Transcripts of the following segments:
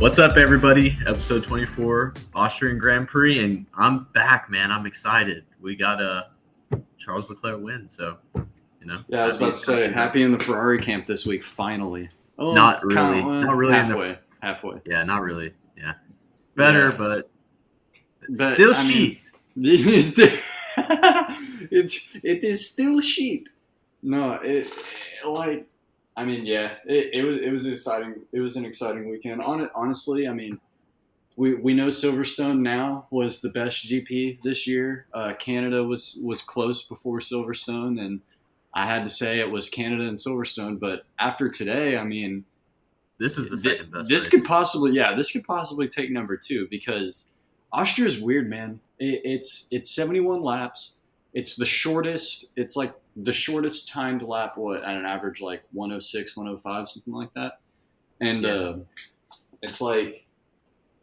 What's up, everybody? Episode 24, Austrian Grand Prix, and I'm back, man. I'm excited. We got a Charles Leclerc win, so Yeah, I was about to say, happy in the Ferrari camp this week, finally. Oh, not really. Not really. Halfway. Yeah, not really. Yeah, better, Yeah. but But, still I mean, shit. it is still shit. No, it was exciting. It was an exciting weekend. Honestly, I mean, we know Silverstone now was the best GP this year. Canada was close before Silverstone, and I had to say it was Canada and Silverstone. But after today, I mean, This is the second best. This could possibly take number 2 because Austria is weird, man. It's 71 laps. It's the shortest. It's like the shortest timed lap. What at an average like 106, 105, something like that. And it's like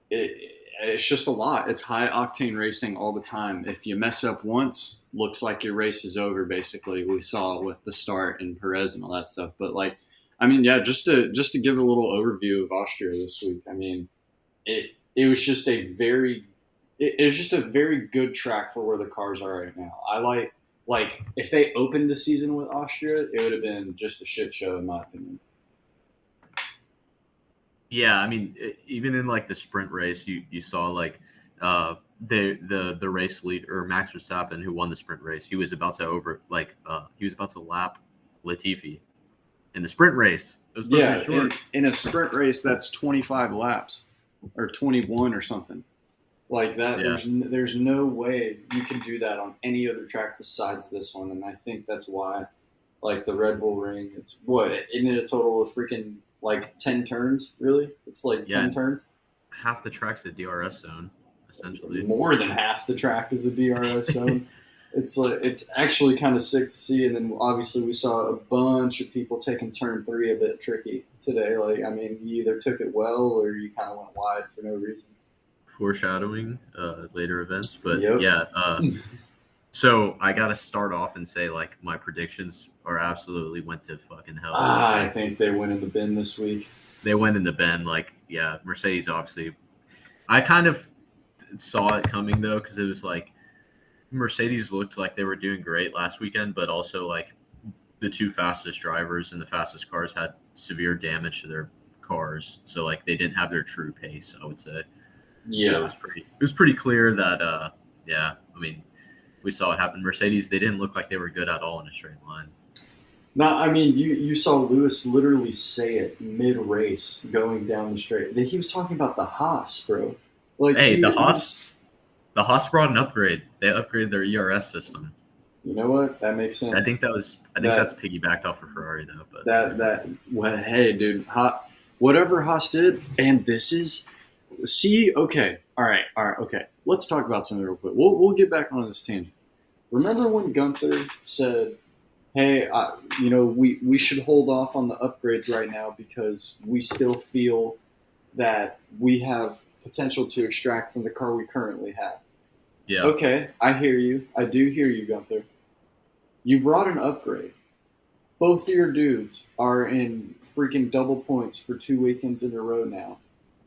it's just a lot. It's high octane racing all the time. If you mess up once, looks like your race is over. Basically, we saw it with the start and Perez and all that stuff. But like, I mean, yeah, just to give a little overview of Austria this week. I mean, it was just a very good track for where the cars are right now. I like if they opened the season with Austria, it would have been just a shit show in my opinion. Yeah, I mean, even in like the sprint race, you saw like the race lead or Max Verstappen, who won the sprint race. He was about to lap Latifi in the sprint race. It was supposed to be short. In a sprint race, that's 25 laps or 21 or something like that. Yeah. There's no way you can do that on any other track besides this one, and I think that's why, like the Red Bull Ring, it's isn't it a total of freaking like 10 turns? Really, it's like 10 turns. Half the track's a DRS zone, essentially. More than half the track is a DRS zone. It's actually kind of sick to see, and then obviously we saw a bunch of people taking turn 3 a bit tricky today. Like, I mean, you either took it well or you kind of went wide for no reason. Foreshadowing later events, but Yep. yeah. So I gotta start off and say like my predictions are absolutely went to fucking hell. I think they went in the bin this week. They went in the bin. Like, yeah, Mercedes obviously. I kind of saw it coming though, because it was like Mercedes looked like they were doing great last weekend, but also like the 2 fastest drivers and the fastest cars had severe damage to their cars, so like they didn't have their true pace, I would say. Yeah, so it was pretty clear that I mean, we saw it happen. Mercedes, they didn't look like they were good at all in a straight line. No, I mean, you saw Lewis literally say it mid-race going down the straight. He was talking about the HAAS, bro. Like, hey, the HAAS brought an upgrade. They upgraded their ERS system. You know what? That makes sense. I think that's piggybacked off of Ferrari though. But hey, dude, whatever HAAS did, and this is. See, okay, all right, okay. Let's talk about something real quick. We'll get back on this tangent. Remember when Gunther said, "Hey, we should hold off on the upgrades right now because we still feel that we have potential to extract from the car we currently have." Yeah. Okay, I hear you. I do hear you, Gunther. You brought an upgrade. Both of your dudes are in freaking double points for 2 weekends in a row now.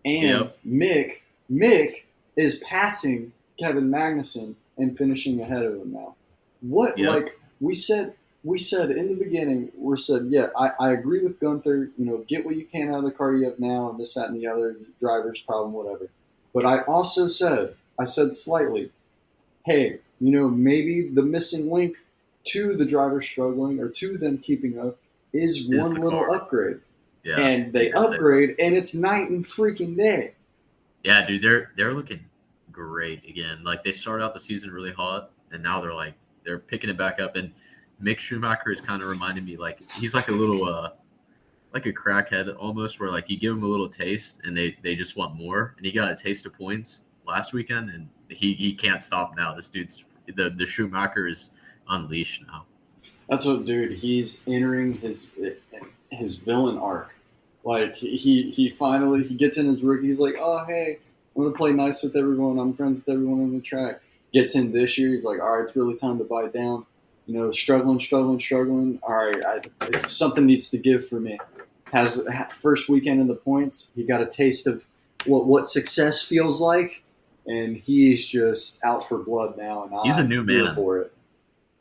And Mick is passing Kevin Magnussen and finishing ahead of him now. What like we said in the beginning, I agree with Gunther, get what you can out of the car you have now and this, that, and the other, the driver's problem, whatever. But I also said slightly, hey, maybe the missing link to the driver struggling or to them keeping up is one little upgrade. Yeah. And they upgrade, and it's night and freaking day. Yeah, dude, they're looking great again. Like, they started out the season really hot, and now they're picking it back up. And Mick Schumacher is kind of reminding me, like, he's like a little like a crackhead almost, where like you give him a little taste and they just want more. And he got a taste of points last weekend, and he can't stop now. This dude's the Schumacher is unleashed now. That's what, dude. He's entering his villain arc. Like, he finally gets in his rookie. He's like, oh, hey, I'm going to play nice with everyone. I'm friends with everyone on the track. Gets in this year. He's like, all right, it's really time to bite down. Struggling. All right, something needs to give for me. Has first weekend in the points. He got a taste of what success feels like, and he's just out for blood now, and He's a I'm new here man. for it.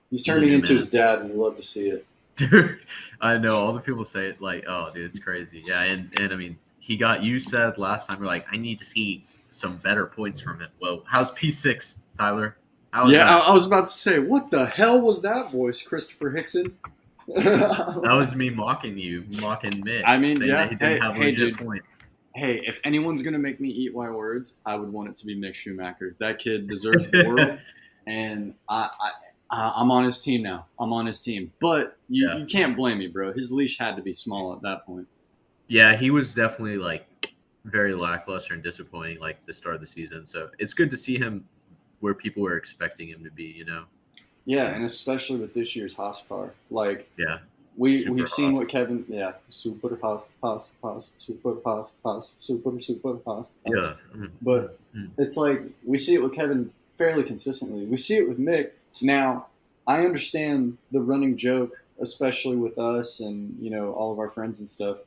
He's He's a turning new into man. his dad, and we love to see it. Dude, I know all the people say it like, oh, dude, it's crazy. Yeah, and I mean, you said last time, you're like, I need to see some better points from it. Well, how's P6, Tyler? How was Yeah, that? I was about to say, what the hell was that voice, Christopher Hickson? That was me mocking you, mocking Mick, I mean, saying that yeah. he didn't Hey, have hey, legit dude. points. Hey, if anyone's gonna make me eat my words, I would want it to be Mick Schumacher. That kid deserves the world, and I'm on his team now. I'm on his team, but Yeah. you can't blame me, bro. His leash had to be small at that point. Yeah, he was definitely like very lackluster and disappointing like the start of the season. So it's good to see him where people were expecting him to be, you know? Yeah, So and especially with this year's Haas car, like yeah. we've Super seen Haas. what Kevin, yeah, super Haas, super Haas. Yeah. But it's like we see it with Kevin fairly consistently. We see it with Mick. Now, I understand the running joke, especially with us and all of our friends and stuff.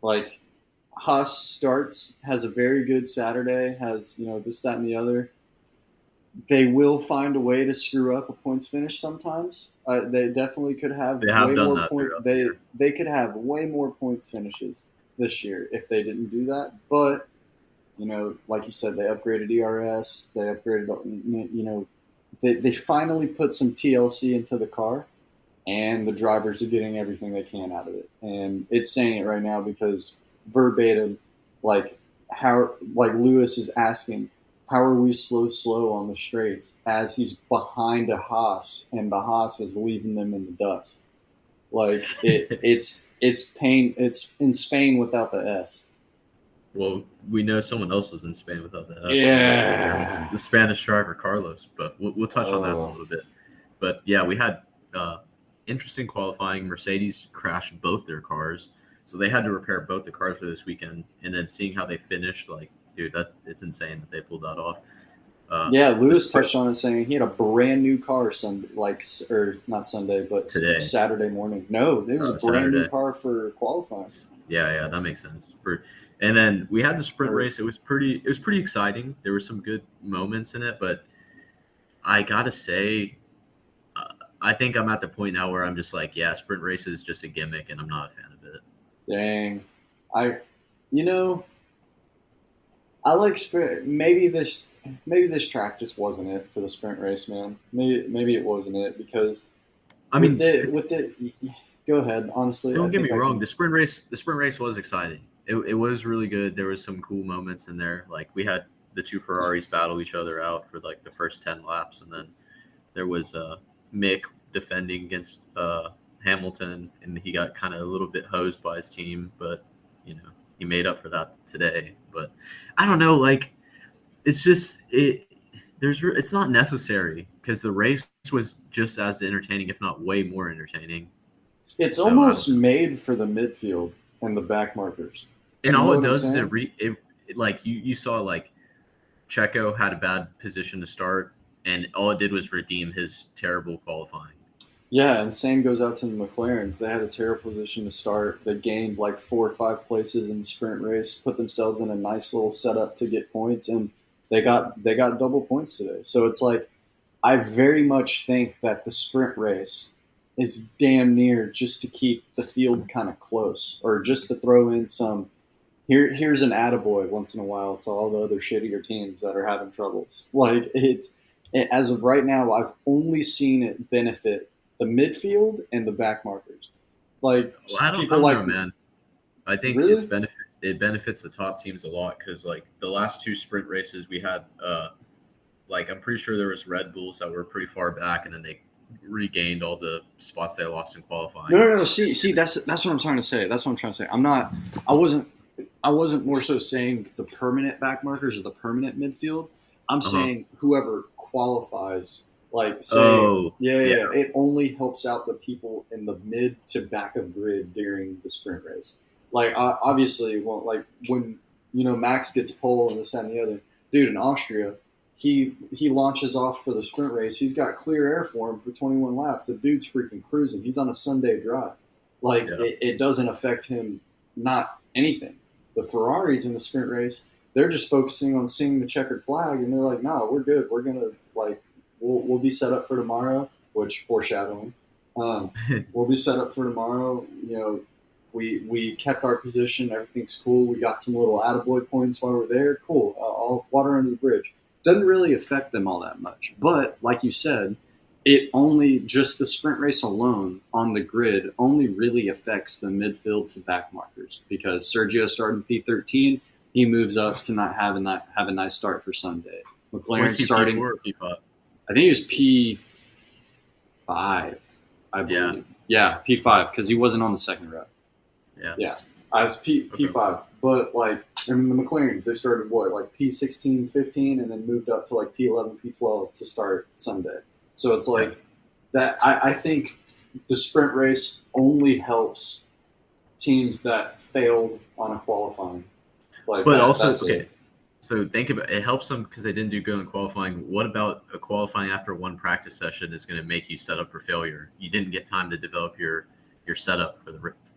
Like Haas starts, has a very good Saturday, has this, that, and the other. They will find a way to screw up a points finish sometimes. They definitely could have They have way done more that point. throughout the year. They could have way more points finishes this year if they didn't do that. But like you said, they upgraded ERS. They upgraded. They finally put some TLC into the car, and the drivers are getting everything they can out of it. And it's saying it right now because verbatim, like Lewis is asking, how are we slow on the straights as he's behind a Haas and the Haas is leaving them in the dust. Like it's pain. It's in Spain without the S. Well, we know someone else was in Spain without the S. Yeah. The Spanish driver Carlos, but we'll touch on that in a Oh. little bit. But yeah, we had interesting qualifying. Mercedes crashed both their cars, so they had to repair both the cars for this weekend. And then seeing how they finished, like, dude, it's insane that they pulled that off. Yeah, The Lewis sprint touched on it, saying he had a brand new car Sunday, or not Sunday, but today, Saturday morning. No, it was a brand new Saturday. car for qualifying. Yeah, that makes sense. And then we had the sprint Or race. It was pretty exciting. There were some good moments in it, but I gotta say, uh, I think I'm at the point now where I'm just like, yeah, sprint race is just a gimmick, and I'm not a fan of it. dang, I, you know, I like sprint. Maybe this track just wasn't it for the sprint race, man. Maybe it wasn't it because I with mean, the. Go ahead. Honestly, I don't get me think I wrong. can. The sprint race was exciting. It was really good. There was some cool moments in there. Like we had the two Ferraris battle each other out for like the first 10 laps, and then there was Mick defending against Hamilton, and he got kind of a little bit hosed by his team, but he made up for that today. But I don't know, like it's just it's not necessary because the race was just as entertaining, if not way more entertaining. It's So I don't almost know. made for the midfield and the back markers. And You all know it what I'm does is saying? like you saw like Checo had a bad position to start, and all it did was redeem his terrible qualifying. Yeah, and same goes out to the McLarens. They had a terrible position to start. They gained like 4 or 5 places in the sprint race, put themselves in a nice little setup to get points, and they got double points today. So it's like I very much think that the sprint race is damn near just to keep the field kind of close, or just to throw in some. Here's an attaboy once in a while to all the other shittier teams that are having troubles. Like as of right now, I've only seen it benefit the midfield and the back markers. Like Well, I people don't like know, man. I think really. it benefits the top teams a lot because like the last two sprint races we had, like I'm pretty sure there was Red Bulls that were pretty far back, and then they regained all the spots they lost in No, qualifying. no, no. See, that's what I'm trying to say. That's what I'm trying to say. I'm not. I wasn't. I wasn't more so saying the permanent back markers or the permanent midfield. I'm Uh huh. saying whoever qualifies. Like say, Oh yeah, yeah, yeah, it only helps out the people in the mid to back of grid during the sprint race. Like obviously, well, like when Max gets pole and this that, and the other. Dude, in Austria, he launches off for the sprint race. He's got clear air for him for 21 laps. The dude's freaking cruising. He's on a Sunday drive. Like yeah. it doesn't affect him, not anything. The Ferraris in the sprint race, they're just focusing on seeing the checkered flag, and they're like, "No, we're good. We're gonna we'll be set up for tomorrow." Which foreshadowing, we'll be set up for tomorrow. We kept our position. Everything's cool. We got some little attaboy points while we're there. Cool. All water under the bridge. Doesn't really affect them all that much. But like you said, it only just the sprint race alone on the grid only really affects the midfield to back markers because Sergio started P13. He moves up to not have a nice start for Sunday. McLaren starting P4 or P5? I think he was P5, I believe. Yeah, P5 because he wasn't on the second row. Yeah. I was P5. But, the McLarens, they started, P16, 15, and then moved up to, P11, P12 to start Sunday. So it's that. I think the sprint race only helps teams that failed on a qualifying. Okay. So think about it. It helps them because they didn't do good in qualifying. What about a qualifying after one practice session is going to make you set up for failure? You didn't get time to develop your setup for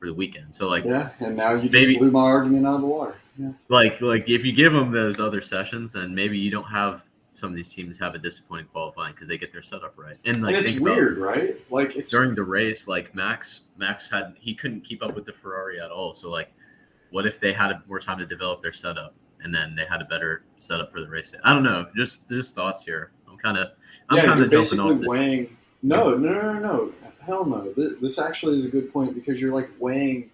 the weekend. So and now you just blew my argument out of the water. Yeah. If you give them those other sessions, then maybe you don't have some of these teams have a disappointing qualifying because they get their setup right. And it's weird, right? It's during the race, Max he couldn't keep up with the Ferrari at all. So what if they had more time to develop their setup and then they had a better setup for the race? I don't know. Just thoughts here. I'm kind of jumping off this. Weighing. No. Hell no. This actually is a good point because you're weighing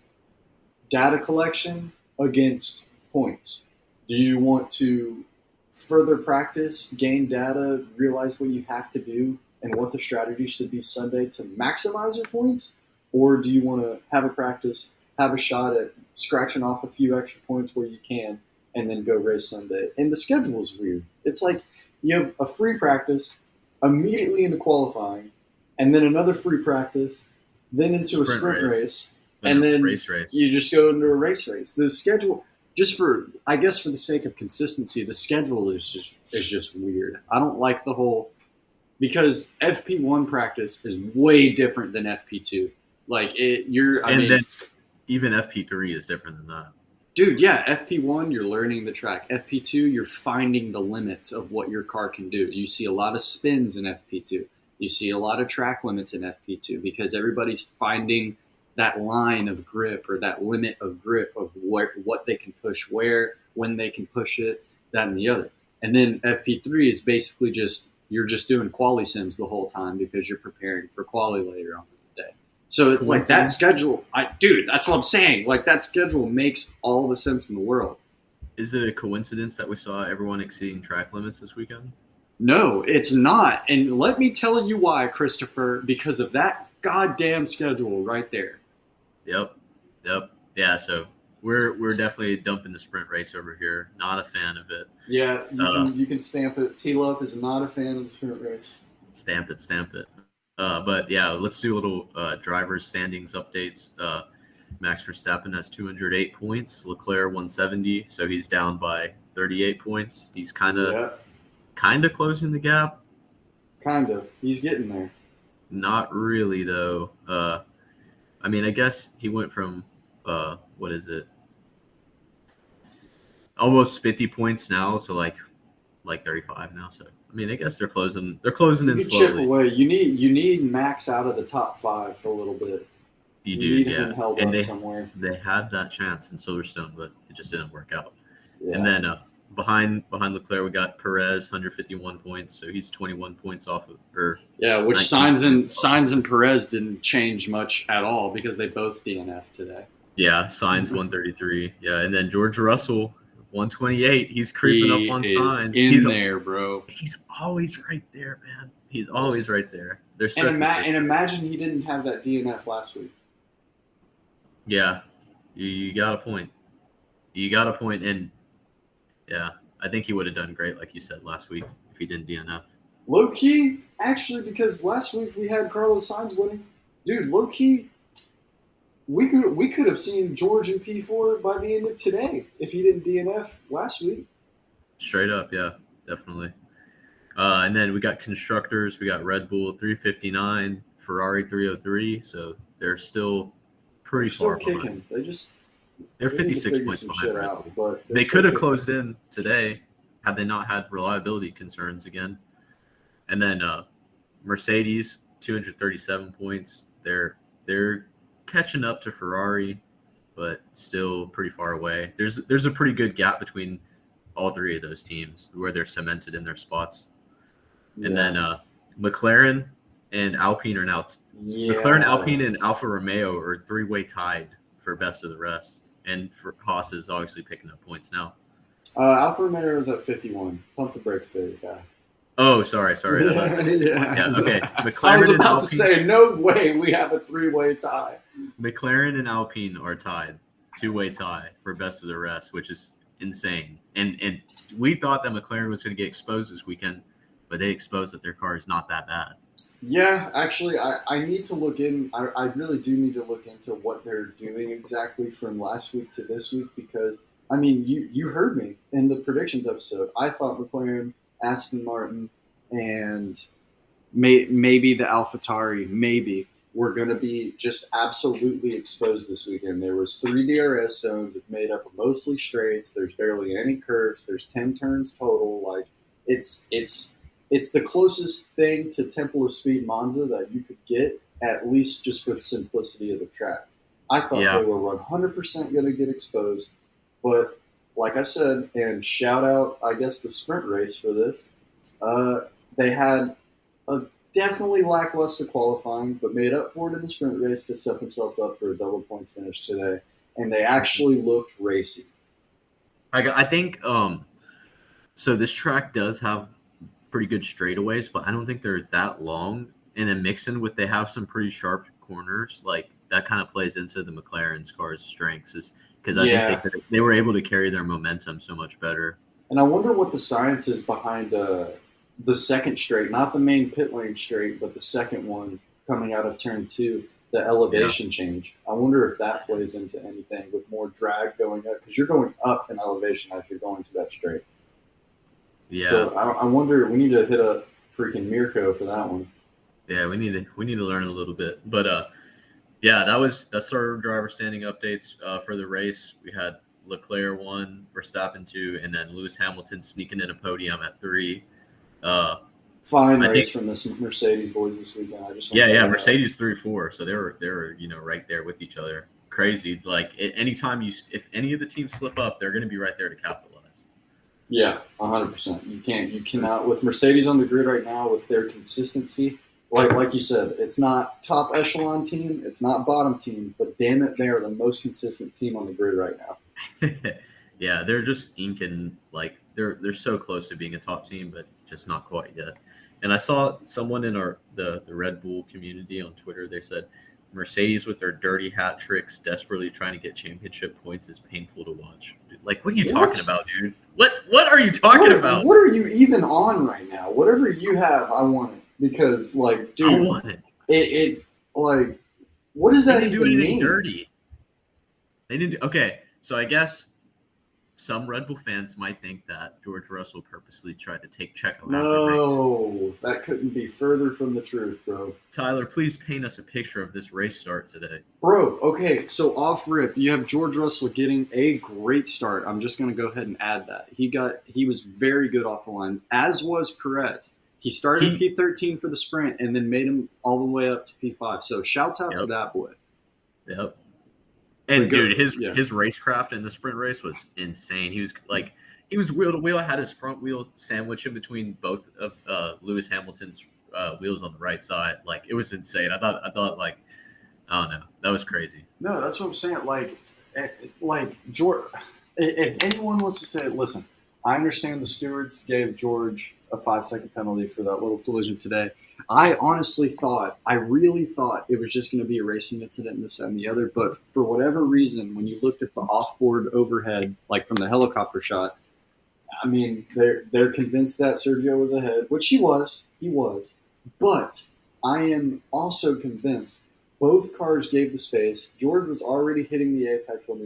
data collection against points. Do you want to further practice, gain data, realize what you have to do and what the strategy should be Sunday to maximize your points? Or do you want to have a practice, have a shot at scratching off a few extra points where you can, and then go race Sunday? And the schedule is weird. It's you have a free practice immediately into qualifying, and then another free practice, then into a sprint race, and then race. You just go into a race. The schedule, for the sake of consistency, the schedule is just weird. I don't like the whole because FP1 practice is way different than FP2. Then even FP3 is different than that. Dude, yeah, FP1, you're learning the track. FP2, you're finding the limits of what your car can do. You see a lot of spins in FP2. You see a lot of track limits in FP2 because everybody's finding that line of grip or that limit of grip of what they can push where, when they can push it, that and the other. And then FP3 is basically you're just doing quali sims the whole time because you're preparing for quali later on in the day. So it's that schedule. That's what I'm saying. That schedule makes all the sense in the world. Is it a coincidence that we saw everyone exceeding track limits this weekend? No, it's not. And let me tell you why, Christopher, because of that goddamn schedule right there. Yep. Yeah, so we're definitely dumping the sprint race over here. Not a fan of it. Yeah, you can stamp it. T-Love is not a fan of the sprint race. Stamp it. But yeah, let's do a little drivers standings updates. Max Verstappen has 208 points. Leclerc 170, so he's down by 38 points. He's kind of closing the gap. Kind of. He's getting there. Not really though. I guess he went from almost 50 points now to like 35 now. So I guess they're closing in slowly. Chip away. You need Max out of the top 5 for a little bit. You do, need yeah. Him held and up somewhere. They had that chance in Silverstone, but it just didn't work out. Yeah. And then behind Leclerc, we got Perez, 151 points, so he's 21 points off of her. Yeah, which Sainz and Perez didn't change much at all because they both DNF today. Yeah, Sainz 133. Yeah, and then George Russell 128. He's creeping up on Sainz. He's there, bro. He's always right there, man. He's always right there. And imagine he didn't have that DNF last week. Yeah, you got a point. And yeah, I think he would have done great, like you said last week, if he didn't DNF. Low key, actually, because last week we had Carlos Sainz winning. Dude, low key, we could have seen George in P4 by the end of today if he didn't DNF last week. Straight up, yeah, definitely. And then we got constructors. We got Red Bull 359, Ferrari 303. So they're still pretty far behind. They just They're We need to 56 figure points some behind shit Red out, Bull. but they're They still could have 50. closed in today had they not had reliability concerns again. And then Mercedes, 237 points. They're catching up to Ferrari, but still pretty far away. There's a pretty good gap between all three of those teams where they're cemented in their spots. And Yeah. then McLaren and Alpine are now McLaren, Yeah. Alpine, and Alfa Romeo are three-way tied for best of the rest. And for Haas is obviously picking up points now. Alfa Romeo is at 51. Pump the brakes there, guy. Oh, sorry. That's Yeah. yeah. Okay, I was McLaren and about to Alpine. say, no way we have a three-way tie. McLaren and Alpine are tied, two-way tie for best of the rest, which is insane. And we thought that McLaren was going to get exposed this weekend, but they exposed that their car is not that bad. Yeah, actually, I need to look in. I really do need to look into what they're doing exactly from last week to this week because, I mean, you heard me in the predictions episode. I thought McLaren, Aston Martin, and maybe the AlphaTauri, maybe, were going to be just absolutely exposed this weekend. There was 3 DRS zones. It's made up of mostly straights. There's barely any curves. There's 10 turns total. Like, it's the closest thing to Temple of Speed Monza that you could get, at least just for the simplicity of the track. I thought Yeah. they were 100% going to get exposed, but like I said, and shout out, I guess, the sprint race for this, they had a definitely lackluster qualifying, but made up for it in the sprint race to set themselves up for a double points finish today, and they actually looked racy. I think so. This track does have pretty good straightaways, but I don't think they're that long. And then mixing with they have some pretty sharp corners, like that kind of plays into the McLaren's car's strengths, is because I think Yeah, they were able to carry their momentum so much better. and I wonder what the science is behind the second straight, not the main pit lane straight, but the second one coming out of turn 2, the Yeah, elevation change. I wonder if that plays into anything with more drag going up, because you're going up in elevation as you're going to that straight. yeah, So I wonder, we need to hit a freaking Mirko for that one. yeah. We need to learn a little bit, but yeah, that's our driver standing updates for the race. We had Leclerc 1, Verstappen 2, and then Lewis Hamilton sneaking in a podium at 3. Uh, Fine I race think from this Mercedes boys this weekend. I just want yeah, to yeah, point that out. Mercedes 3-4, so they were right there with each other. Crazy. Like anytime if any of the teams slip up, they're going to be right there to capitalize. Yeah, 100%. You It was, cannot with Mercedes on the grid right now with their consistency. Like you said, it's not top echelon team, it's not bottom team, but damn it, they are the most consistent team on the grid right now. yeah, they're just inking like they're so close to being a top team, but just not quite yet. And I saw someone in the Red Bull community on Twitter. They said Mercedes with their dirty hat tricks, desperately trying to get championship points, is painful to watch. Like, what are you talking What? about, dude? What are you talking about? What are you even on right now? Whatever you have, I want it because, like, I dude, want it. it like, what does They that didn't do even anything mean? dirty. They didn't. Okay, so I guess some Red Bull fans might think that George Russell purposely tried to take Checo out of the race. No, that couldn't be further from the truth, bro. Tyler, please paint us a picture of this race start today. Bro, okay, so off rip, you have George Russell getting a great start. I'm just gonna go ahead and add that. He was very good off the line, as was Perez. He started in He, P13 for the sprint and then made him all the way up to P5. So shouts out to yep, that boy. yep. But And go, dude, his yeah. his racecraft in the sprint race was insane. He was wheel to wheel. Had his front wheel sandwiched in between both of Lewis Hamilton's wheels on the right side. Like it was insane. I thought like I don't know. That was crazy. No, that's what I'm saying. Like George, if anyone wants to say, listen, I understand the stewards gave George a 5-second penalty for that little collision today. I really thought it was just going to be a racing incident and this and the other. But for whatever reason, when you looked at the offboard overhead, like from the helicopter shot, I mean, they're convinced that Sergio was ahead, which he was. He was. But I am also convinced both cars gave the space. George was already hitting the apex on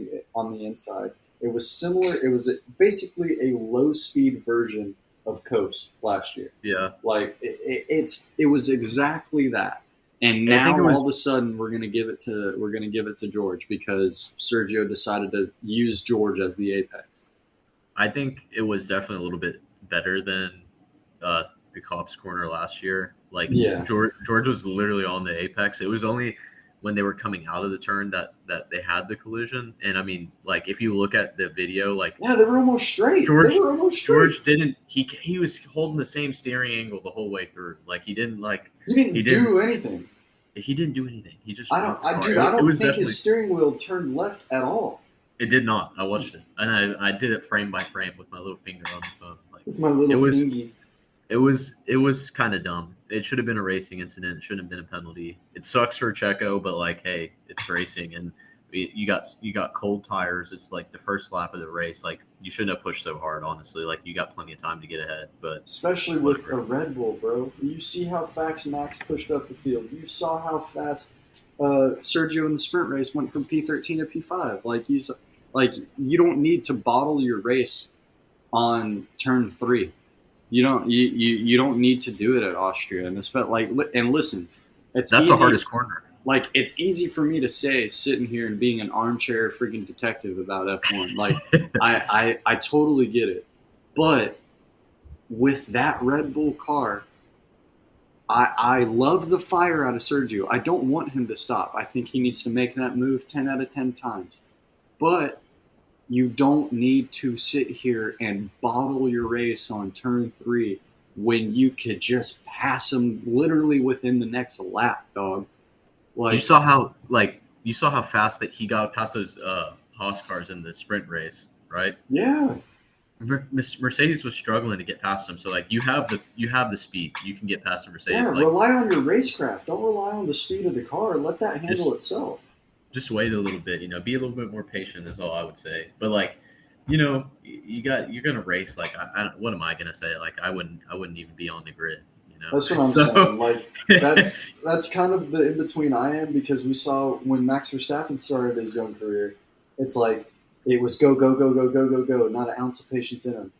the inside. It was similar. It was basically a low speed version of Coast last year. Yeah. Like it was exactly that. And I think now it was. all of a sudden we're gonna give it to George because Sergio decided to use George as the apex. I think it was definitely a little bit better than the Cops corner last year. Like Yeah. George was literally on the apex. It was only when they were coming out of the turn that they had the collision. And I mean, like if you look at the video, like Yeah, they were almost straight. George didn't he was holding the same steering angle the whole way through. Like he didn't He didn't do anything. he didn't do anything. He just I drove the car. don't Was think definitely his steering wheel turned left at all. it did not. I watched it and I did it frame by frame with my little finger on the phone. Like With my little it was fingy. it was kind of dumb. It should have been a racing incident. It shouldn't have been a penalty. It sucks for Checo, but like, hey, it's racing, and you got cold tires. It's like the first lap of the race. Like you shouldn't have pushed so hard. Honestly, like you got plenty of time to get ahead. But Especially with a Red Bull, bro. You see how fast Max pushed up the field. You saw how fast Sergio in the sprint race went from P13 to P5. You don't need to bottle your race on turn 3. You don't need to do it at Austria, and listen, that's easy, the hardest corner. Like it's easy for me to say sitting here and being an armchair freaking detective about F1. Like I totally get it, but with that Red Bull car, I love the fire out of Sergio. I don't want him to stop. I think he needs to make that move 10 out of 10 times, but you don't need to sit here and bottle your race on turn 3 when you could just pass him literally within the next lap, dog. Like you saw how fast that he got past those Haas cars in the sprint race, right? Yeah. Mercedes was struggling to get past him, so like you have the speed, you can get past the Mercedes. Yeah, like, rely on your racecraft. Don't rely on the speed of the car. Let that handle itself. Just wait a little bit, be a little bit more patient is all I would say. But like, you're gonna race. Like, what am I gonna say? Like, I wouldn't even be on the grid. That's what I'm saying. Like, that's kind of the in between I am, because we saw when Max Verstappen started his young career, it's like it was go go go go go go go, not an ounce of patience in him.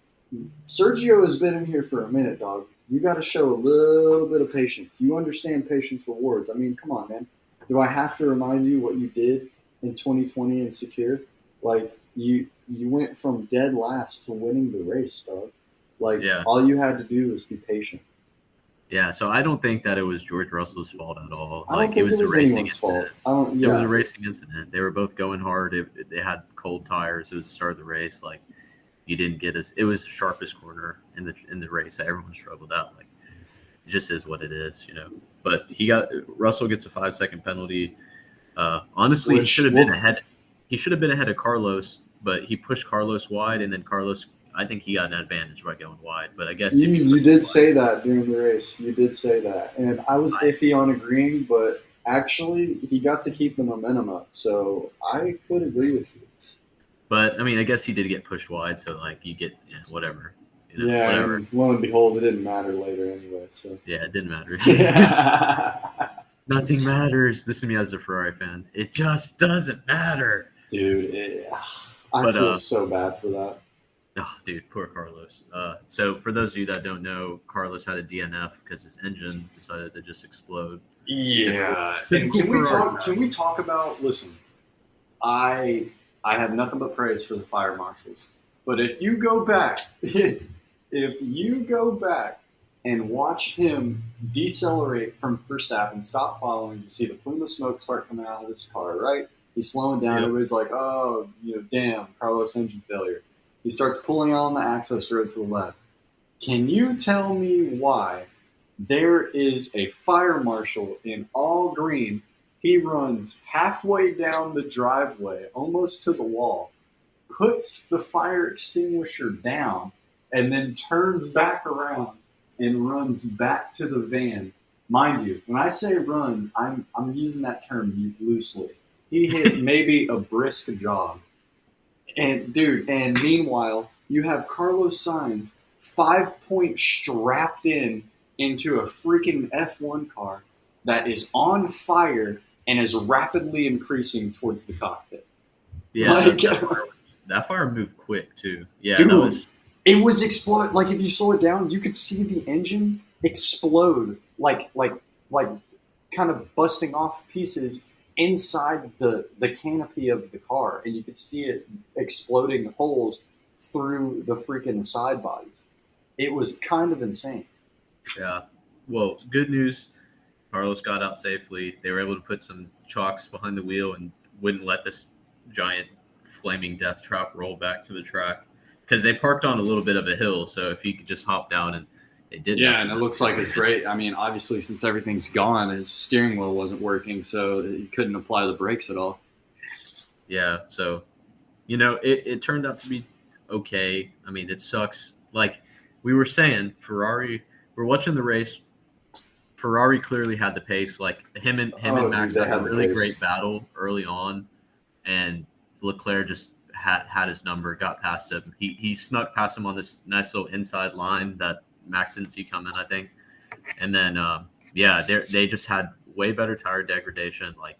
Sergio has been in here for a minute, dog. You got to show a little bit of patience. You understand patience rewards. I mean, come on, man. Do I have to remind you what you did in 2020 in Secure? Like, you went from dead last to winning the race, dog. Like, all you had to do was be patient. Yeah, so I don't think that it was George Russell's fault at all. I don't think it was anyone's fault. It was a racing incident. They were both going hard. They had cold tires. It was the start of the race. Like, you didn't get it was the sharpest corner in the race that everyone struggled out. Like, it just is what it is, But Russell gets a 5-second penalty. Honestly, he should have been ahead. He should have been ahead of Carlos, but he pushed Carlos wide, and then Carlos, I think he got an advantage by going wide. But I guess you did say that during the race. You did say that, and I was iffy on agreeing, but actually, he got to keep the momentum up, so I could agree with you. But I mean, I guess he did get pushed wide, so like you get whatever. Whatever. And lo and behold, it didn't matter later anyway. So yeah, it didn't matter. Nothing matters. This is me as a Ferrari fan. It just doesn't matter, dude. I feel so bad for that. Oh, dude, poor Carlos. So for those of you that don't know, Carlos had a DNF because his engine decided to just explode. Yeah. And can we talk about? Listen, I have nothing but praise for the fire marshals, but if you go back, and watch him decelerate from Verstappen, stop following, you see the plume of smoke start coming out of this car, right? He's slowing down. Yep. Everybody's like, oh, damn, Carlos engine failure. He starts pulling on the access road to the left. Can you tell me why there is a fire marshal in all green? He runs halfway down the driveway, almost to the wall, puts the fire extinguisher down, and then turns back around and runs back to the van. Mind you, when I say run, I'm using that term loosely. He hit maybe a brisk jog. And meanwhile, you have Carlos Sainz 5-point strapped into a freaking F1 car that is on fire and is rapidly increasing towards the cockpit. Yeah, that fire moved quick too. Yeah, dude, it was explode. Like if you slow it down, you could see the engine explode. Like kind of busting off pieces inside the canopy of the car, and you could see it exploding holes through the freaking side bodies. It was kind of insane. Yeah. Well, good news. Carlos got out safely. They were able to put some chalks behind the wheel and wouldn't let this giant flaming death trap roll back to the track because they parked on a little bit of a hill. So if he could just hop down, and they did. Yeah, and it looks like it's great. I mean, obviously, since everything's gone, his steering wheel wasn't working, so he couldn't apply the brakes at all. Yeah. So, it turned out to be okay. I mean, it sucks. Like we were saying, Ferrari. We're watching the race. Ferrari clearly had the pace. Like him and Max dude, had a really great battle early on, and Leclerc just had his number, got past him. He snuck past him on this nice little inside line that Max didn't see coming, I think. And then they just had way better tire degradation. Like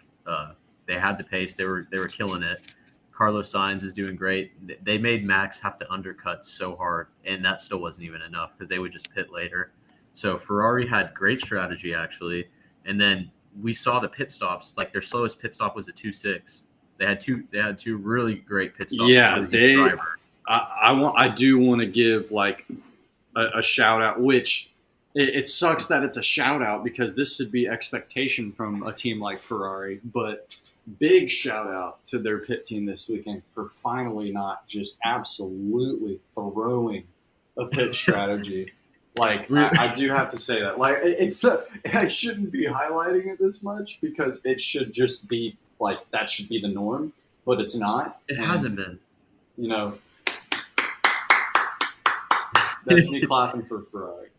they had the pace. They were killing it. Carlos Sainz is doing great. They made Max have to undercut so hard, and that still wasn't even enough because they would just pit later. So Ferrari had great strategy actually, and then we saw the pit stops. Like their slowest pit stop was a 2.6. They had two really great pit stops. Yeah, I do want to give like a shout out, which it sucks that it's a shout out because this should be expectation from a team like Ferrari, but big shout out to their pit team this weekend for finally not just absolutely throwing a pit strategy. Like I do have to say that. Like I shouldn't be highlighting it this much because it should just be like that should be the norm, but it's not. It hasn't been. That's me clapping for Ferrari.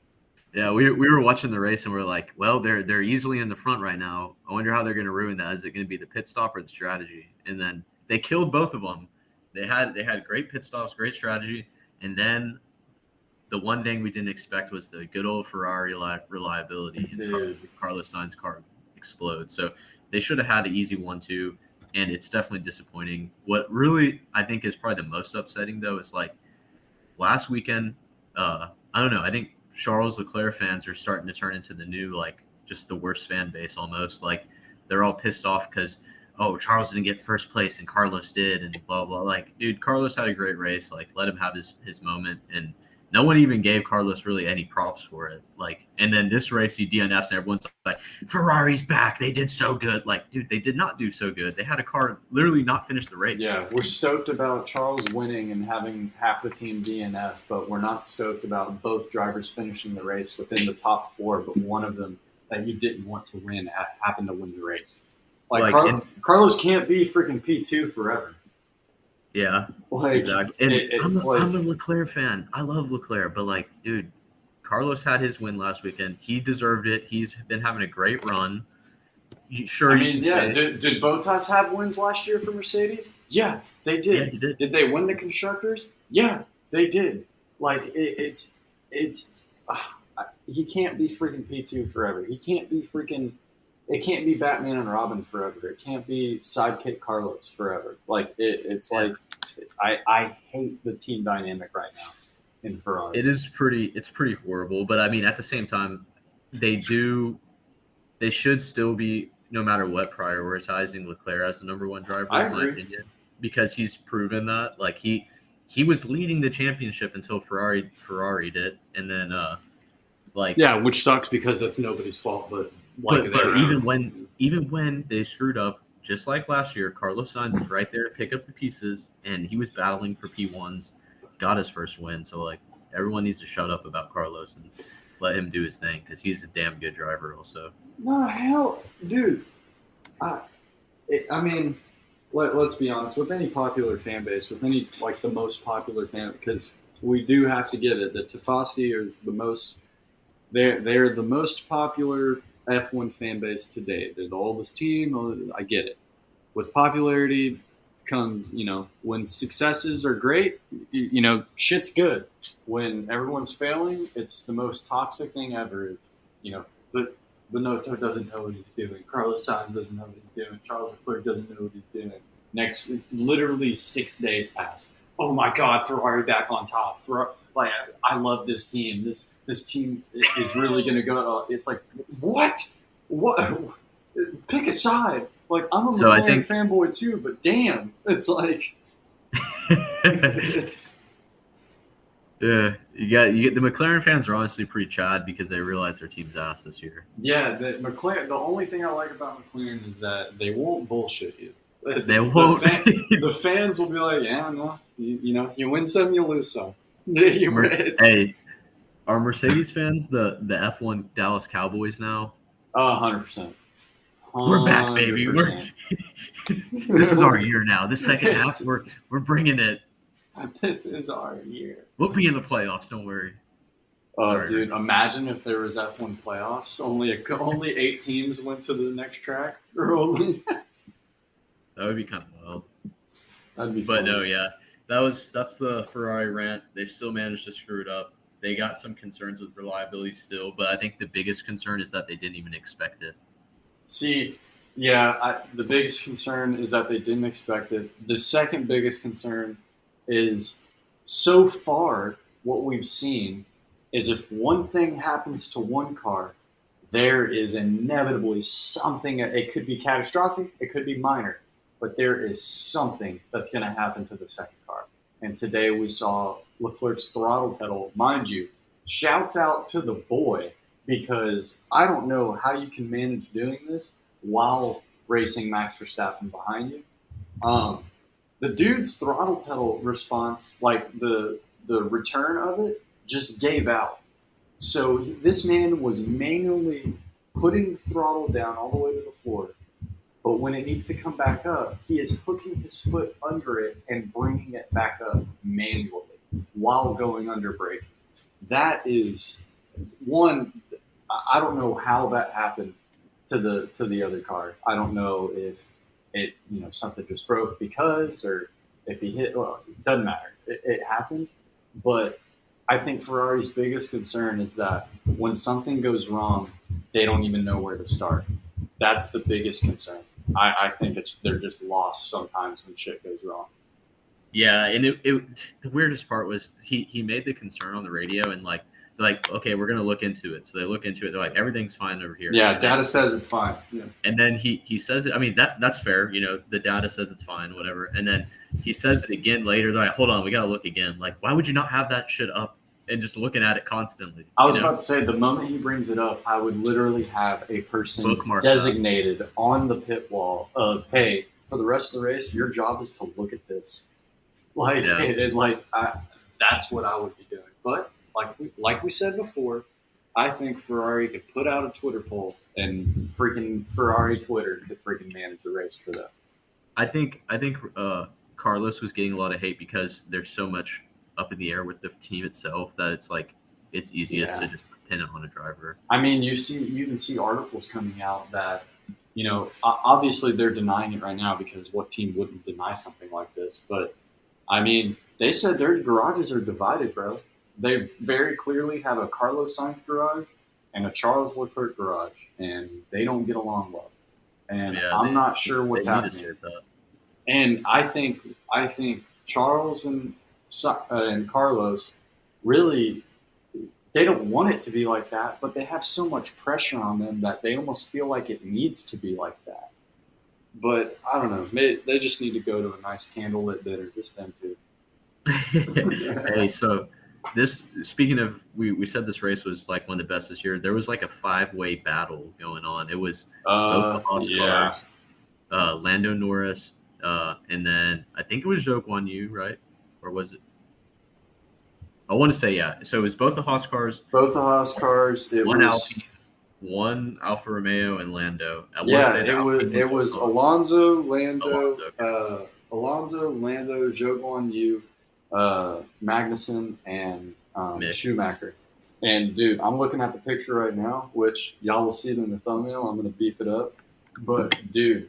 Yeah, we were watching the race and we're like, well, they're easily in the front right now. I wonder how they're going to ruin that. Is it going to be the pit stop or the strategy? And then they killed both of them. They had great pit stops, great strategy, and then the one thing we didn't expect was the good old Ferrari reliability. And Carlos Sainz's car explode. So they should have had an easy 1-2, and it's definitely disappointing. What really I think is probably the most upsetting, though, is like last weekend, I don't know, I think Charles Leclerc fans are starting to turn into the new, like, just the worst fan base almost. Like, they're all pissed off because, oh, Charles didn't get first place and Carlos did and blah, blah. Like, dude, Carlos had a great race. Like, let him have his moment. And no one even gave Carlos really any props for it. Like, and then this race, he DNFs and everyone's like, Ferrari's back. They did so good. Like, dude, they did not do so good. They had a car literally not finish the race. Yeah, we're stoked about Charles winning and having half the team DNF, but we're not stoked about both drivers finishing the race within the top four, but one of them that you didn't want to win happened to win the race. Like Carlos can't be freaking P2 forever. Yeah, like, exactly. And I'm a Leclerc fan. I love Leclerc, but like, dude, Carlos had his win last weekend. He deserved it. He's been having a great run. Did Bottas have wins last year for Mercedes? Yeah, they did. Yeah, he did. Did they win the constructors? Yeah, they did. Like he can't be freaking P2 forever. He can't be freaking. It can't be Batman and Robin forever. It can't be sidekick Carlos forever. Like it's like I hate the team dynamic right now in Ferrari. It's pretty horrible. But I mean, at the same time, they should still be, no matter what, prioritizing Leclerc as the number one driver, in my opinion, because he's proven that. Like he was leading the championship until Ferrari did, and then which sucks because that's nobody's fault, but. But even when they screwed up, just like last year, Carlos Sainz is right there to pick up the pieces, and he was battling for P1s, got his first win. So like everyone needs to shut up about Carlos and let him do his thing because he's a damn good driver also. No, hell, dude. I mean, let's be honest. With any popular fan base, with any like the most popular fan, because we do have to get it that Tifosi is the most. They're the most popular F1 fan base today. They're the oldest team. I get it. With popularity comes, when successes are great, shit's good. When everyone's failing, it's the most toxic thing ever. It's, but Binotto doesn't know what he's doing. Carlos Sainz doesn't know what he's doing. Charles Leclerc doesn't know what he's doing. Next, literally 6 days pass. Oh my God, Ferrari back on top. I love this team. This team is really going to go. It's like, what? pick a side. Like, I'm a So I McLaren think fanboy too, but damn, it's like it's yeah, you get the McLaren fans are honestly pretty chad because they realize their team's ass this year. yeah. The McLaren. The only thing I like about McLaren is that they won't bullshit you. They won't. The fans will be like, yeah, no, you know, you win some, you lose some. It's Hey, are Mercedes fans the F1 Dallas Cowboys now? 100%, We're back, baby. 100%. This is our year now. This second half, we're bringing it. This is our year. We'll be in the playoffs. Don't worry. Oh, Sorry, dude! Imagine if there was F1 playoffs. Only 8 teams went to the next track. Or only That would be kind of wild. that'd be. But funny. no, yeah, that's the Ferrari rant. They still managed to screw it up. They got some concerns with reliability still, but I think the biggest concern is that they didn't even expect it. See, yeah, the biggest concern is that they didn't expect it. The second biggest concern is so far what we've seen is if one thing happens to one car, there is inevitably something. It could be catastrophic, it could be minor, but there is something that's going to happen to the second car. And today we saw Leclerc's throttle pedal, mind you, shouts out to the boy, because I don't know how you can manage doing this while racing Max Verstappen behind you. The dude's throttle pedal response, like the return of it, just gave out. So this man was manually putting the throttle down all the way to the floor, but when it needs to come back up, he is hooking his foot under it and bringing it back up manually while going under braking. That is one. I don't know how that happened to the other car. I don't know if it something just broke because, or if he hit. Well, it doesn't matter. It happened, but I think Ferrari's biggest concern is that when something goes wrong, they don't even know where to start. That's the biggest concern. I think they're just lost sometimes when shit goes wrong. Yeah, and the weirdest part was he made the concern on the radio, and like they're like, okay, we're gonna look into it. So they look into it. They're like, everything's fine over here. Yeah, data says it's fine. Yeah. And then he says it. I mean, that's fair. The data says it's fine, whatever. And then he says it again later. They're like, hold on, we gotta look again. Like, why would you not have that shit up and just looking at it constantly? I was about to say, the moment he brings it up, I would literally have a person Bookmark designated on the pit wall of, hey, for the rest of the race, your job is to look at this. Like, that's what I would be doing. But like we said before, I think Ferrari could put out a Twitter poll, and freaking Ferrari Twitter could freaking manage the race for them. I think Carlos was getting a lot of hate because there's so much up in the air with the team itself that it's like it's easiest to just pin it on a driver. I mean, you even see articles coming out that obviously they're denying it right now, because what team wouldn't deny something like this? But I mean, they said their garages are divided, bro. They very clearly have a Carlos Sainz garage and a Charles Leclerc garage, and they don't get along well. And I'm not sure what's happening. And I think Charles and Carlos really, they don't want it to be like that, but they have so much pressure on them that they almost feel like it needs to be like that. But I don't know. They just need to go to a nice candlelit dinner, just them two. Hey, so speaking of, we said this race was like one of the best this year. There was like a 5-way battle going on. It was both the HAAS cars, Lando Norris, and then I think it was Zhou Guan Yu, right? Or was it? I want to say, yeah. So it was both the HAAS cars. Both the HAAS cars. One Alpine, one Alfa Romeo, and Lando. It was Alonso, Lando, Zhou Guan Yu, Magnussen, and Schumacher. And dude, I'm looking at the picture right now, which y'all will see it in the thumbnail. I'm gonna beef it up. But dude,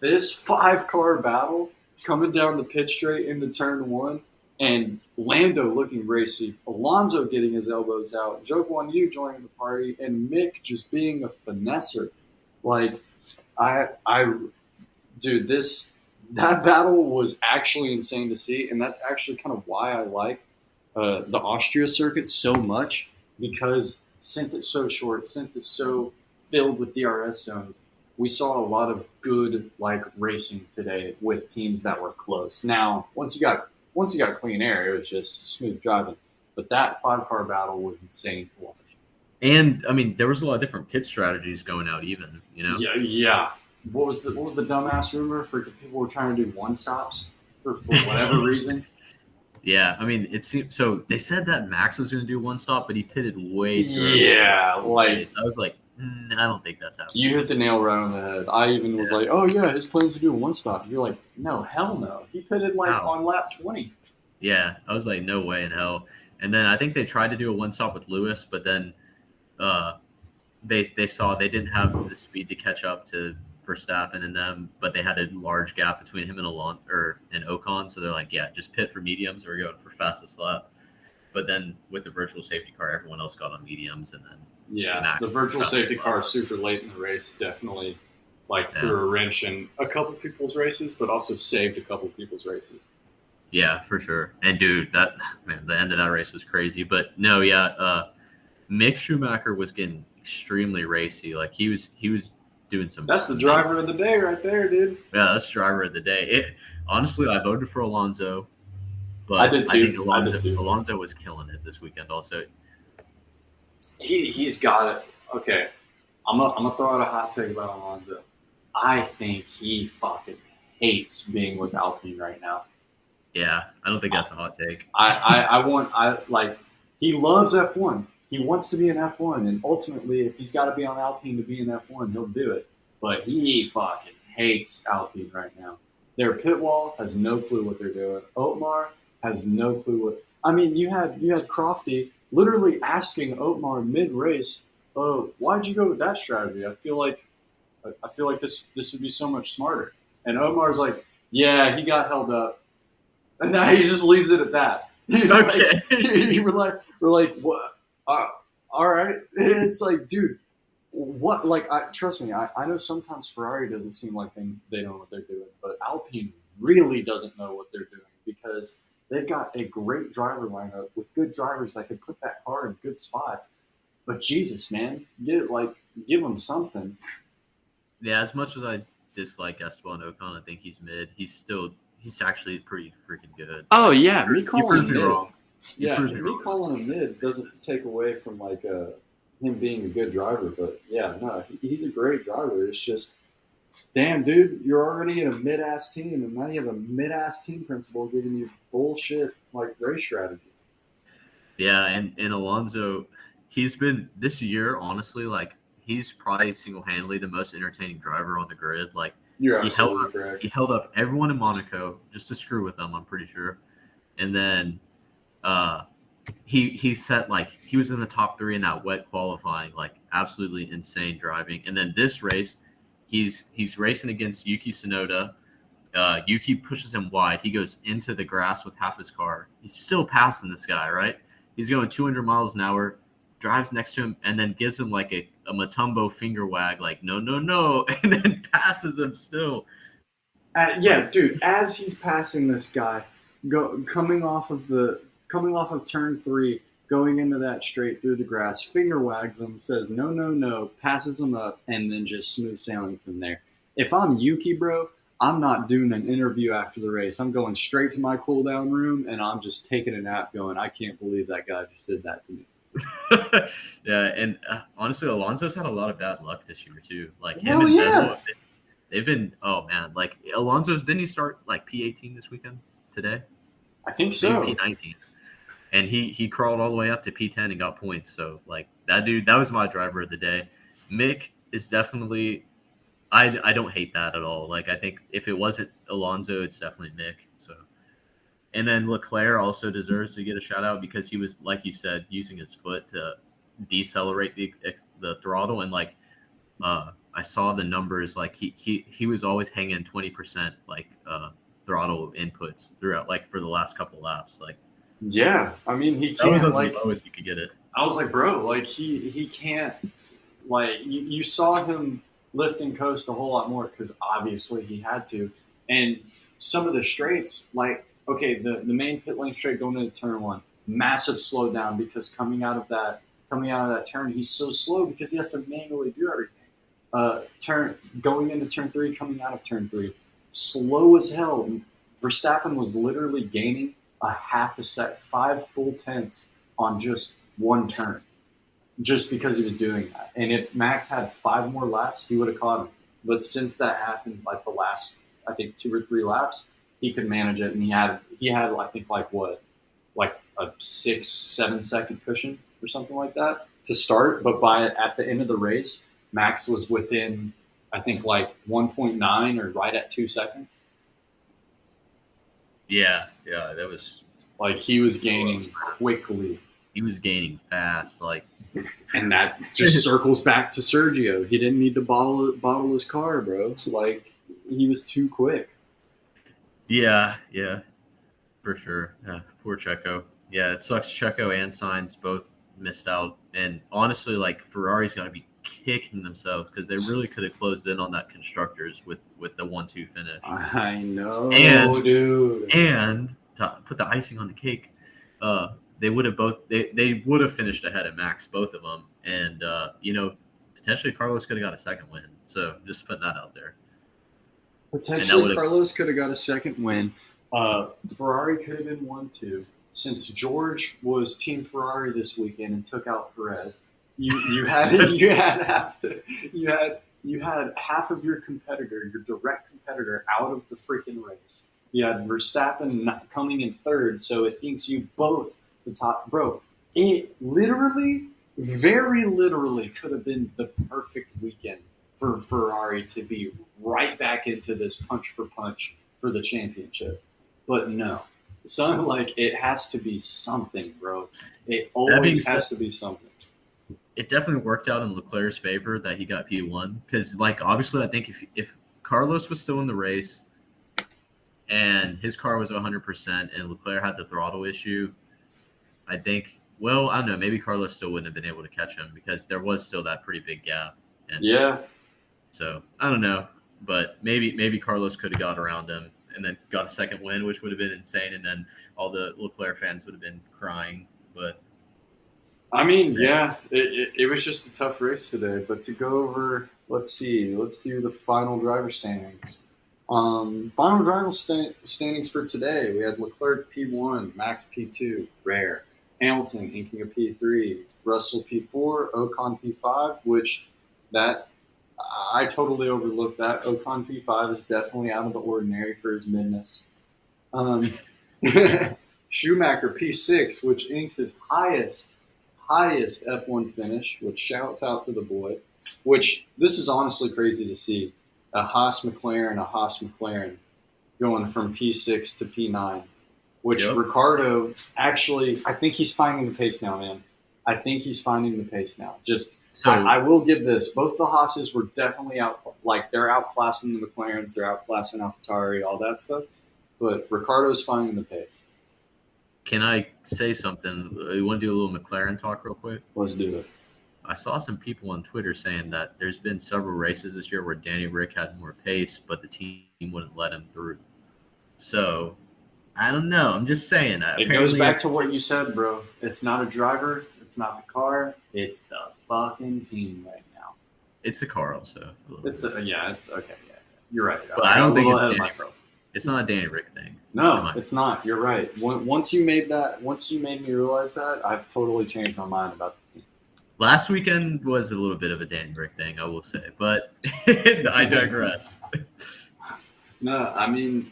this 5-car battle coming down the pit straight into turn 1, and Lando looking racy, Alonso getting his elbows out, Zhou Guan Yu joining the party, and Mick just being a finesser. Like, dude, that battle was actually insane to see, and that's actually kind of why I like the Austria circuit so much, because since it's so short, since it's so filled with DRS zones, we saw a lot of good like racing today with teams that were close. Now, once you got clean air, it was just smooth driving. But that 5 car battle was insane to watch. And I mean, there was a lot of different pit strategies going out, even, you know. Yeah, yeah. What was the dumbass rumor for people were trying to do one stops for whatever reason? Yeah, I mean, it seemed so. They said that Max was going to do one stop, but he pitted way too early. Yeah, like I was like, I don't think that's happening. you hit the nail right on the head. I even was like, oh yeah, his plans to do a one stop. You're like, no, hell no. He pitted like How? on lap 20. Yeah, I was like, no way in hell. And then I think they tried to do a one stop with Lewis, but then uh, they saw they didn't have the speed to catch up to Verstappen and them, but they had a large gap between him and and Ocon. So they're like, yeah, just pit for mediums or go for fastest lap. But then with the virtual safety car, everyone else got on mediums, and then Yeah, Max the virtual fastest safety lap. car super late in the race definitely like Yeah. threw a wrench in a couple people's races, but also saved a couple people's races. Yeah, for sure. And dude, the end of that race was crazy. But no, yeah, Mick Schumacher was getting extremely racy. Like he was doing some. That's the driver of the day right there, dude. Yeah, that's driver of the day. Honestly, I voted for Alonso, but I did too. think Alonso was killing it this weekend. Also, He's got it. Okay, I'm gonna throw out a hot take about Alonso. I think he fucking hates being with Alpine right now. yeah, I don't think that's a hot take. He loves F1. He wants to be an F1, and ultimately, if he's got to be on Alpine to be an F1, he'll do it. But he fucking hates Alpine right now. Their pit wall has no clue what they're doing. Otmar has no clue what. I mean, you had Crofty literally asking Otmar mid race, "Oh, why'd you go with that strategy? I feel like this would be so much smarter." And Omar's like, "Yeah, he got held up," and now he just leaves it at that. Okay. We're like, what? All right. It's like, dude, what? Like, trust me. I know sometimes Ferrari doesn't seem like they know what they're doing, but Alpine really doesn't know what they're doing because they've got a great driver lineup with good drivers that could put that car in good spots. But Jesus, man, give them something. Yeah, as much as I dislike Esteban Ocon, I think he's mid. He's actually pretty freaking good. Oh yeah, me He calling proves him me mid. wrong. He Yeah, proves me me wrong. calling him mid doesn't take away from like him being a good driver. But yeah, no, he's a great driver. It's just, damn, dude, you're already in a mid-ass team, and now you have a mid-ass team principal giving you bullshit like race strategy. Yeah, and Alonso, he's been this year, honestly, like he's probably single-handedly the most entertaining driver on the grid. Like You're he held absolutely up, correct. he held up everyone in Monaco just to screw with them, I'm pretty sure. And then he set like he was in the top 3 in that wet qualifying, like absolutely insane driving. And then this race, he's racing against Yuki Tsunoda. Yuki pushes him wide. He goes into the grass with half his car. He's still passing this guy, right? He's going 200 miles an hour, drives next to him, and then gives him like a Matumbo finger wag, like, no, no, no, and then passes him still. Yeah, dude. As he's passing this guy, coming off of turn 3, going into that straight through the grass, finger wags him, says no, no, no, passes him up, and then just smooth sailing from there. If I'm Yuki, bro, I'm not doing an interview after the race. I'm going straight to my cool down room, and I'm just taking a nap going, I can't believe that guy just did that to me. Yeah, and honestly, Alonso's had a lot of bad luck this year too. Like him Hell and yeah. Vettel, they've been. Oh man, like Alonso's didn't he start like P18 this weekend today? I think so. Maybe P19, and he crawled all the way up to P10 and got points. So like that dude, that was my driver of the day. Mick is definitely. I don't hate that at all. Like I think if it wasn't Alonso, it's definitely Mick. So. And then Leclerc also deserves to get a shout out because he was, like you said, using his foot to decelerate the throttle. And like I saw the numbers, like he was always hanging 20% like throttle inputs throughout, like for the last couple laps. Like yeah, I mean he that was can't as like. low as he could get it. I was like, bro, like he can't. Like you saw him lift and coast a whole lot more because obviously he had to, and some of the straights like. Okay, the main pit lane straight going into turn 1, massive slowdown because coming out of that turn, he's so slow because he has to manually do everything. turn going into turn 3, coming out of turn 3, slow as hell. Verstappen was literally gaining a half a sec, 5 full tenths on just one turn, just because he was doing that. And if Max had 5 more laps, he would have caught him. But since that happened, like the last, I think 2 or 3 laps, he could manage it, and he had I think like a 6-7 second cushion or something like that to start. But at the end of the race, Max was within, I think, like 1.9 or right at 2 seconds. Yeah, that was like he was gaining quickly. He was gaining fast, like, and that just circles back to Sergio. He didn't need to bottle his car, bro. Like he was too quick. Yeah, for sure. Yeah, poor Checo. Yeah, it sucks. Checo and Sainz both missed out, and honestly, like Ferrari's got to be kicking themselves because they really could have closed in on that constructors with the 1-2 finish. I know, dude. And to put the icing on the cake, they would have finished ahead of Max, both of them, and potentially Carlos could have got a second win. So just putting that out there. Potentially Carlos could have got a second win. Ferrari could have been 1-2. Since George was Team Ferrari this weekend and took out Perez, you had half of your competitor, your direct competitor, out of the freaking race. You had Verstappen coming in third, so it thinks you both the top. Bro, it literally, very literally could have been the perfect weekend for Ferrari to be right back into this punch for punch for the championship. But no. It has to be something, bro. It always has to be something. It definitely worked out in Leclerc's favor that he got P1 because, obviously, I think if Carlos was still in the race and his car was 100% and Leclerc had the throttle issue, I think, I don't know, maybe Carlos still wouldn't have been able to catch him because there was still that pretty big gap. And yeah. So I don't know, but maybe Carlos could have got around him and then got a second win, which would have been insane, and then all the Leclerc fans would have been crying. But I mean, yeah, it was just a tough race today. But to go over, let's do the final driver standings. Final driver standings for today. We had Leclerc P1, Max P2, rare. Hamilton inking a P3, Russell P4, Ocon P5, which that I totally overlooked that. Ocon P5 is definitely out of the ordinary for his midness. Schumacher P6, which inks his highest F1 finish, which shouts out to the boy, which this is honestly crazy to see. A HAAS McLaren going from P6 to P9, which Ricciardo actually, I think he's finding the pace now, man. I think he's finding the pace now. I will give this. Both the Haas's were definitely they're outclassing the McLarens, they're outclassing AlphaTauri, all that stuff. But Ricciardo's finding the pace. Can I say something? You want to do a little McLaren talk real quick? Let's do it. I saw some people on Twitter saying that there's been several races this year where Danny Rick had more pace, but the team wouldn't let him through. So, I don't know. I'm just saying. It goes back to what you said, bro. It's not a driver. It's not the car. It's the fucking team right now. It's the car also. It's okay. Yeah, you're right. But I don't think it's Danny Rick. It's not a Danny Rick thing. No, it's not. You're right. Once you made me realize that, I've totally changed my mind about the team. Last weekend was a little bit of a Danny Rick thing, I will say, but I digress. No, I mean,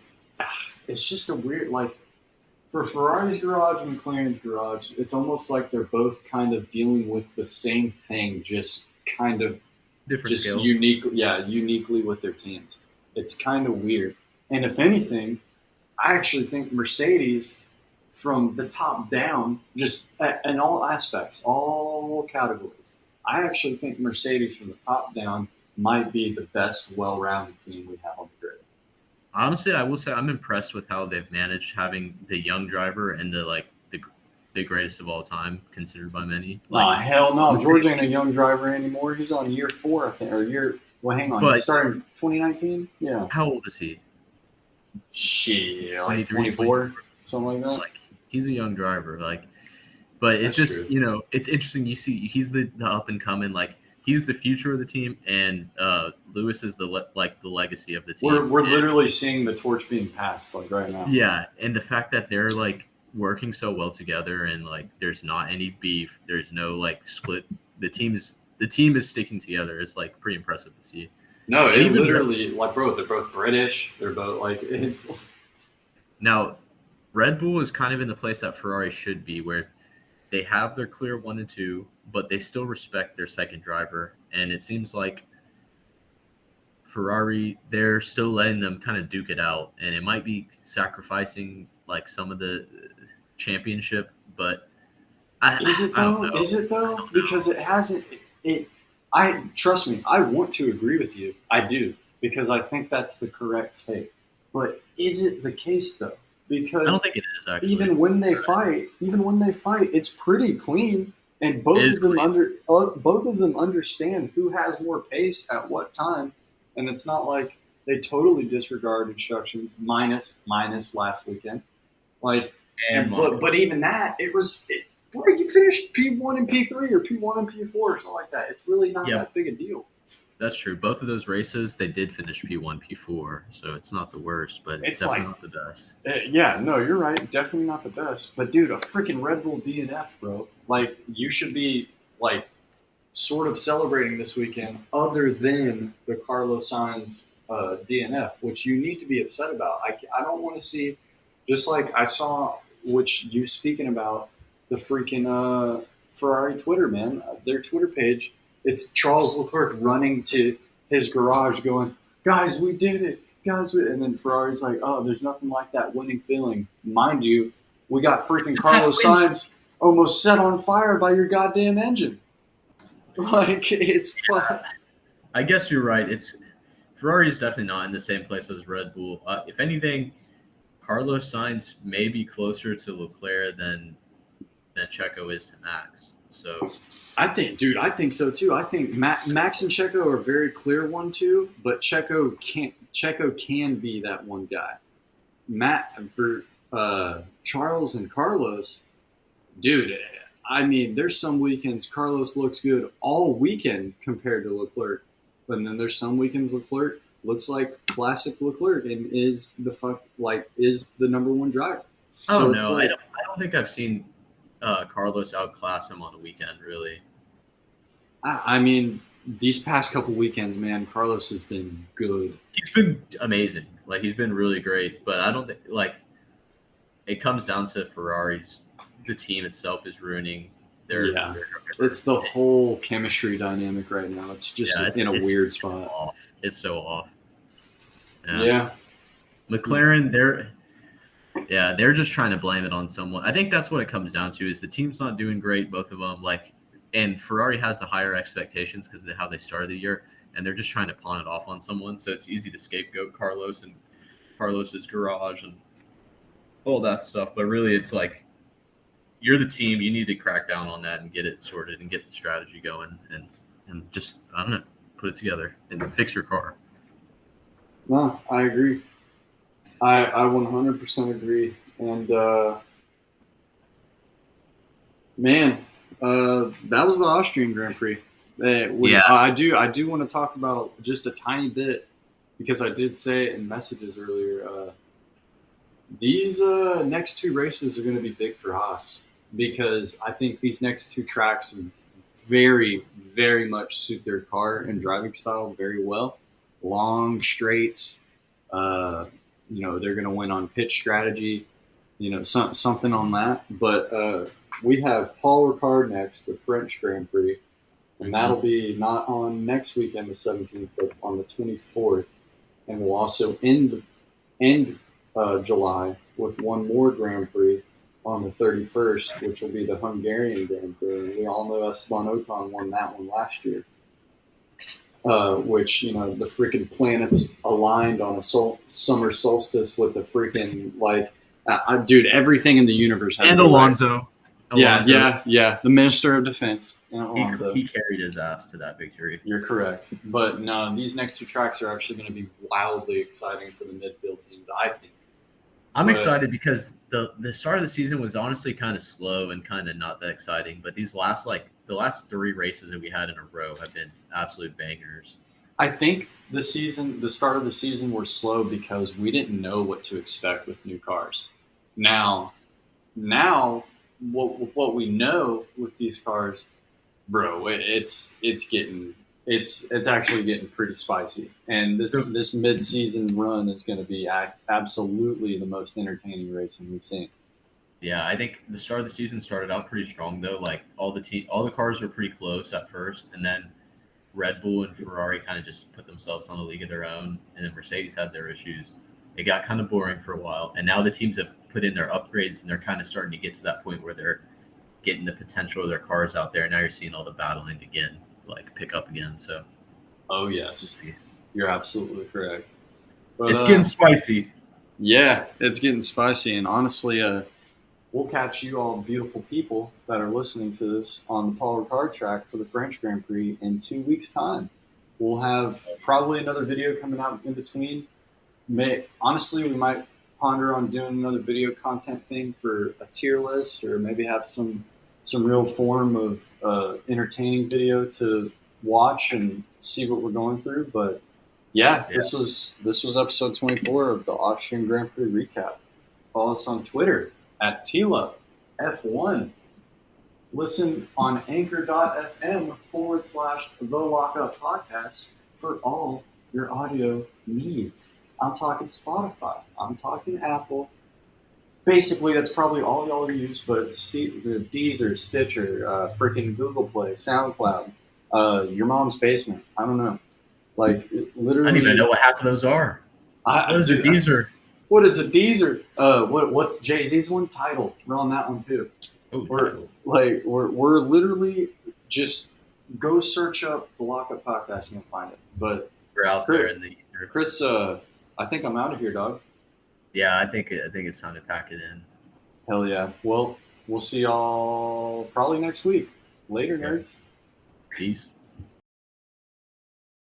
it's just a weird, for Ferrari's garage and McLaren's garage, it's almost like they're both kind of dealing with the same thing, just kind of different scale. Uniquely with their teams. It's kind of weird. And if anything, I actually think Mercedes, from the top down, just in all aspects, all categories, I actually think Mercedes from the top down might be the best well-rounded team we have on the grid. Honestly, I will say I'm impressed with how they've managed having the young driver and the greatest of all time, considered by many. Hell no. George ain't a young driver anymore. He's on year 4, I think, or year. Well, hang on. He started in 2019. Yeah. How old is he? Shit, 24, something like that. He's a young driver, but it's just true. It's interesting. You see, he's the up and coming. he's the future of the team, and Lewis is the legacy of the We're team. literally seeing the torch being passed like right now. Yeah, and the fact that they're like working so well together, and like there's not any beef, there's no like split. The team is sticking together. It's like pretty impressive to see. No, And it even literally like bro, they're both British. They're both like it's now, Red Bull is kind of in the place that Ferrari should be, where they have their clear 1 and 2, but they still respect their second driver. And it seems like Ferrari, they're still letting them kind of duke it out, and it might be sacrificing like some of the championship, but Is it I don't though? know. Is it though? Because it hasn't. It. I trust me. I want to agree with you. I do because I think that's the correct take. But is it the case though? I Because don't think it is actually. even when they fight, it's pretty clean, and both It is of them clean. both of them understand who has more pace at what time, and it's not like they totally disregard instructions. Minus last weekend, like. And But even that, bro, you finished P1 and P3 or P1 and P4 or something like that. It's really not yeah, that big a deal. that's true. Both of those races, they did finish P1, P4, so it's not the worst, but it's It's definitely like, not the best. yeah, no, you're right. Definitely not the best. But dude, a freaking Red Bull DNF, bro. Like, you should be like sort of celebrating this weekend, other than the Carlos Sainz DNF, which you need to be upset about. I don't want to see, just like I saw, which you speaking about the freaking Ferrari Twitter, man, their Twitter page. It's Charles Leclerc running to his garage, going, "Guys, we did it, guys!" And then Ferrari's like, "Oh, there's nothing like that winning feeling." Mind you, we got freaking Carlos Sainz almost set on fire by your goddamn engine. Like it's fun. I guess you're right. Ferrari is definitely not in the same place as Red Bull. If anything, Carlos Sainz may be closer to Leclerc than Checo is to Max. So I think so too. I think Max and Checo are very clear 1-2, but Checo can be that one guy. Matt for Charles and Carlos, dude. I mean, there's some weekends Carlos looks good all weekend compared to Leclerc, but then there's some weekends Leclerc looks like classic Leclerc and is the number one driver. oh So it's no, like, I don't think I've seen Carlos outclass him on a weekend really. I mean, these past couple weekends, man, Carlos has been good. He's been amazing. Like he's been really great, but I don't think like it comes down to Ferrari's. The team itself is ruining Yeah. their It's the whole chemistry dynamic right now. It's just yeah, in a weird it's spot. off. It's so off. Yeah. McLaren, they're just trying to blame it on someone. I think that's what it comes down to is the team's not doing great, both of them. Like, and Ferrari has the higher expectations because of how they started the year, and they're just trying to pawn it off on someone. So it's easy to scapegoat Carlos and Carlos's garage and all that stuff. But really, it's like you're the team. You need to crack down on that and get it sorted and get the strategy going and just I don't know, put it together and fix your car. No, I agree. I 100% agree. And man, that was the Austrian Grand Prix. Yeah. I do want to talk about just a tiny bit because I did say it in messages earlier. These next two races are going to be big for Haas because I think these next two tracks very, very much suit their car and driving style very well. Long straights. They're going to win on pitch strategy. Something on that. But we have Paul Ricard next, the French Grand Prix. And that'll be not on next weekend, the 17th, but on the 24th. And we'll also end July with one more Grand Prix on the 31st, which will be the Hungarian Grand Prix. We all know Esteban Ocon won that one last year, which, the freaking planets aligned on a summer solstice with the freaking, dude, everything in the universe. And Alonso. Yeah. The Minister of Defense. He carried his ass to that victory. You're correct. But no, these next two tracks are actually going to be wildly exciting for the midfield teams, I think. I'm excited because the start of the season was honestly kind of slow and kind of not that exciting. But the the last 3 races that we had in a row have been absolute bangers. I think the start of the season, were slow because we didn't know what to expect with new cars. Now, what we know with these cars, bro, it's actually getting pretty spicy. And this mid-season run is going to be absolutely the most entertaining racing we've seen. Yeah, I think the start of the season started out pretty strong though. Like all the cars were pretty close at first, and then Red Bull and Ferrari kind of just put themselves on a league of their own, and then Mercedes had their issues. It got kind of boring for a while, and now the teams have put in their upgrades, and they're kind of starting to get to that point where they're getting the potential of their cars out there. And now you're seeing all the battling again, like pick up again. So, oh yes, you're absolutely correct. But, it's getting spicy. Yeah, it's getting spicy, and honestly, we'll catch you all beautiful people that are listening to this on the Paul Ricard track for the French Grand Prix in 2 weeks' time. We'll have probably another video coming out in between. Honestly, we might ponder on doing another video content thing for a tier list, or maybe have some real form of entertaining video to watch and see what we're going through. But yeah, this was episode 24 of the Austrian Grand Prix recap. Follow us on Twitter at Tila F1. Listen on anchor.fm/The Lockup Podcast for all your audio needs. I'm talking Spotify. I'm talking Apple. Basically, that's probably all y'all use, but Deezer, Stitcher, freaking Google Play, SoundCloud, your mom's basement. I don't know. Like, literally. I don't even know what half of those are. What is a Deezer? What is a Deezer? What's Jay-Z's one? Tidal. We're on that one too. Oh, we're literally just go search up the Lockup Podcast and you'll find it. But we're out there in the ether. Chris, I think I'm out of here, dog. Yeah, I think it's time to pack it in. Hell yeah. Well, we'll see y'all probably next week. Later, nerds. Peace.